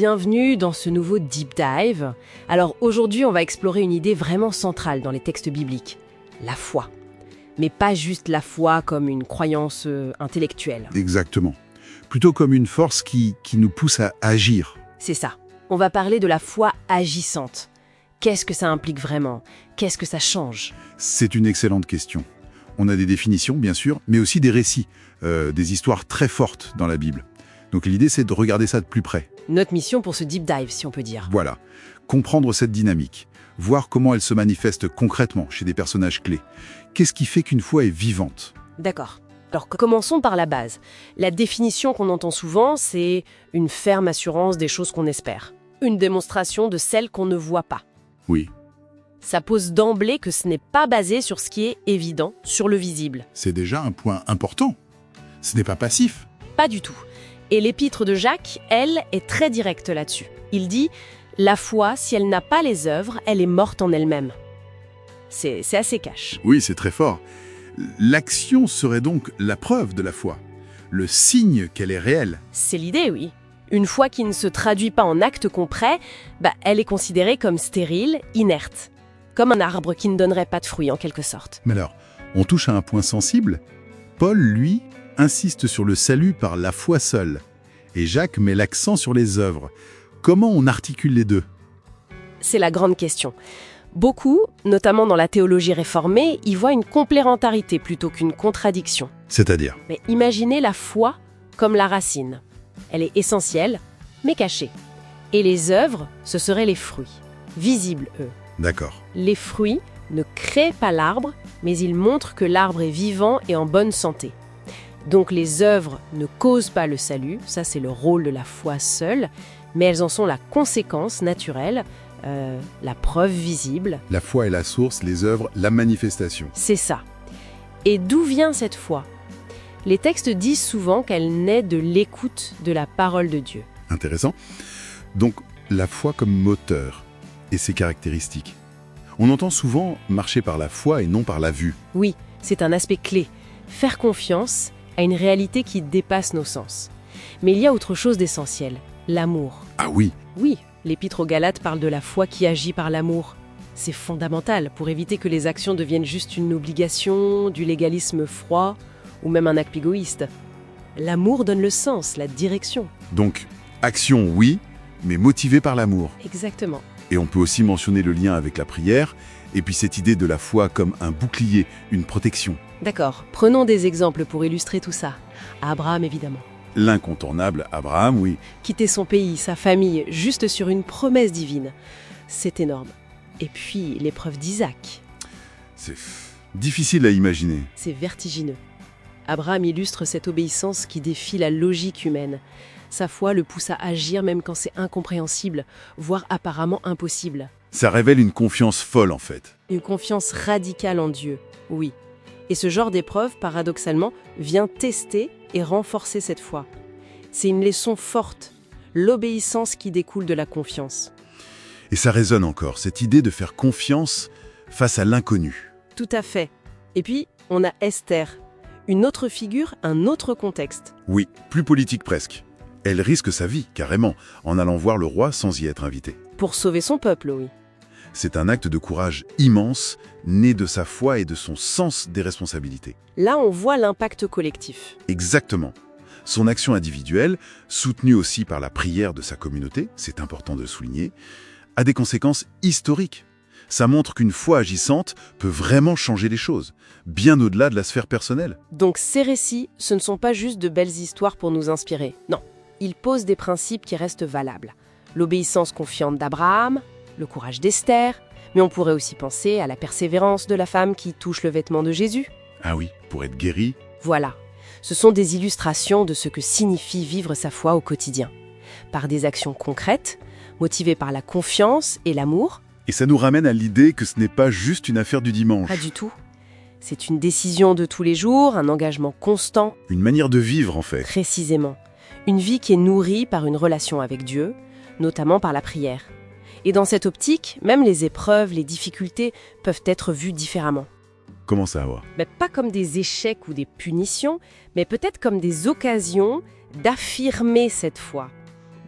bienvenue dans ce nouveau Deep Dive. Alors aujourd'hui, on va explorer une idée vraiment centrale dans les textes bibliques, la foi. Mais pas juste la foi comme une croyance intellectuelle. Exactement. Plutôt comme une force qui nous pousse à agir. C'est ça. On va parler de la foi agissante. Qu'est-ce que ça implique vraiment? Qu'est-ce que ça change? C'est une excellente question. On a des définitions, bien sûr, mais aussi des récits, des histoires très fortes dans la Bible. Donc l'idée, c'est de regarder ça de plus près. Notre mission pour ce Deep Dive, si on peut dire. Voilà. Comprendre cette dynamique. Voir comment elle se manifeste concrètement chez des personnages clés. Qu'est-ce qui fait qu'une foi est vivante? D'accord. Alors commençons par la base. La définition qu'on entend souvent, c'est une ferme assurance des choses qu'on espère. Une démonstration de celles qu'on ne voit pas. Oui. Ça pose d'emblée que ce n'est pas basé sur ce qui est évident, sur le visible. C'est déjà un point important. Ce n'est pas passif. Pas du tout. Et l'épître de Jacques, elle, est très directe là-dessus. Il dit « La foi, si elle n'a pas les œuvres, elle est morte en elle-même ». C'est assez cash. Oui, c'est très fort. L'action serait donc la preuve de la foi, le signe qu'elle est réelle. C'est l'idée, oui. Une foi qui ne se traduit pas en actes concrets, elle est considérée comme stérile, inerte. Comme un arbre qui ne donnerait pas de fruits, en quelque sorte. Mais alors, on touche à un point sensible. Paul, lui, insiste sur le salut par la foi seule. Et Jacques met l'accent sur les œuvres. Comment on articule les deux? C'est la grande question. Beaucoup, notamment dans la théologie réformée, y voient une complémentarité plutôt qu'une contradiction. C'est-à-dire? Mais imaginez la foi comme la racine. Elle est essentielle, mais cachée. Et les œuvres, ce seraient les fruits. Visibles, eux. D'accord. Les fruits ne créent pas l'arbre, mais ils montrent que l'arbre est vivant et en bonne santé. Donc les œuvres ne causent pas le salut, ça c'est le rôle de la foi seule, mais elles en sont la conséquence naturelle, la preuve visible. La foi est la source, les œuvres, la manifestation. C'est ça. Et d'où vient cette foi? Les textes disent souvent qu'elle naît de l'écoute de la parole de Dieu. Intéressant. Donc, la foi comme moteur et ses caractéristiques. On entend souvent marcher par la foi et non par la vue. Oui, c'est un aspect clé. Faire confiance à une réalité qui dépasse nos sens. Mais il y a autre chose d'essentiel, l'amour. Ah oui. Oui, l'Épître aux Galates parle de la foi qui agit par l'amour. C'est fondamental pour éviter que les actions deviennent juste une obligation, du légalisme froid ou même un acte égoïste. L'amour donne le sens, la direction. Donc, action oui, mais motivée par l'amour. Exactement. Et on peut aussi mentionner le lien avec la prière, et puis cette idée de la foi comme un bouclier, une protection. D'accord, prenons des exemples pour illustrer tout ça. Abraham, évidemment. L'incontournable Abraham, oui. Quitter son pays, sa famille, juste sur une promesse divine. C'est énorme. Et puis, l'épreuve d'Isaac. C'est difficile à imaginer. C'est vertigineux. Abraham illustre cette obéissance qui défie la logique humaine. Sa foi le pousse à agir même quand c'est incompréhensible, voire apparemment impossible. Ça révèle une confiance folle, en fait. Une confiance radicale en Dieu, oui. Et ce genre d'épreuve, paradoxalement, vient tester et renforcer cette foi. C'est une leçon forte, l'obéissance qui découle de la confiance. Et ça résonne encore, cette idée de faire confiance face à l'inconnu. Tout à fait. Et puis, on a Esther, une autre figure, un autre contexte. Oui, plus politique presque. Elle risque sa vie, carrément, en allant voir le roi sans y être invitée. Pour sauver son peuple, oui. C'est un acte de courage immense, né de sa foi et de son sens des responsabilités. Là, on voit l'impact collectif. Exactement. Son action individuelle, soutenue aussi par la prière de sa communauté, c'est important de le souligner, a des conséquences historiques. Ça montre qu'une foi agissante peut vraiment changer les choses, bien au-delà de la sphère personnelle. Donc ces récits, ce ne sont pas juste de belles histoires pour nous inspirer. Non, ils posent des principes qui restent valables. L'obéissance confiante d'Abraham, le courage d'Esther, mais on pourrait aussi penser à la persévérance de la femme qui touche le vêtement de Jésus. Ah oui, pour être guéri. Voilà, ce sont des illustrations de ce que signifie vivre sa foi au quotidien. Par des actions concrètes, motivées par la confiance et l'amour. Et ça nous ramène à l'idée que ce n'est pas juste une affaire du dimanche. Pas du tout. C'est une décision de tous les jours, un engagement constant. Une manière de vivre, en fait. Précisément. Une vie qui est nourrie par une relation avec Dieu, notamment par la prière. Et dans cette optique, même les épreuves, les difficultés peuvent être vues différemment. Comment ça va? Pas comme des échecs ou des punitions, mais peut-être comme des occasions d'affirmer cette foi,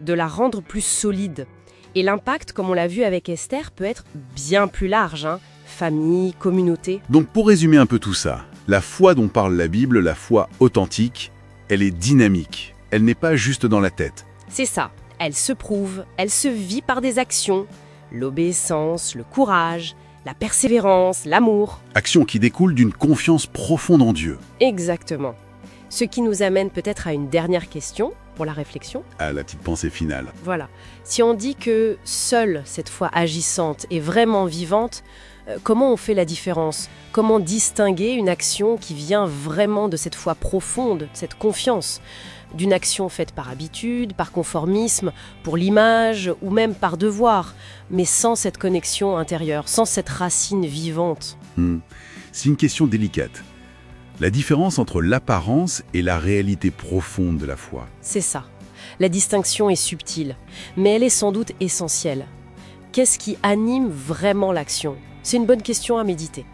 de la rendre plus solide. Et l'impact, comme on l'a vu avec Esther, peut être bien plus large, hein. Famille, communauté. Donc pour résumer un peu tout ça, la foi dont parle la Bible, la foi authentique, elle est dynamique. Elle n'est pas juste dans la tête. C'est ça. Elle se prouve, elle se vit par des actions. L'obéissance, le courage, la persévérance, l'amour. Action qui découle d'une confiance profonde en Dieu. Exactement. Ce qui nous amène peut-être à une dernière question pour la réflexion. À la petite pensée finale. Voilà. Si on dit que seule cette foi agissante est vraiment vivante, comment on fait la différence? Comment distinguer une action qui vient vraiment de cette foi profonde, de cette confiance, d'une action faite par habitude, par conformisme, pour l'image ou même par devoir, mais sans cette connexion intérieure, sans cette racine vivante? C'est une question délicate. La différence entre l'apparence et la réalité profonde de la foi. C'est ça. La distinction est subtile, mais elle est sans doute essentielle. Qu'est-ce qui anime vraiment l'action? C'est une bonne question à méditer.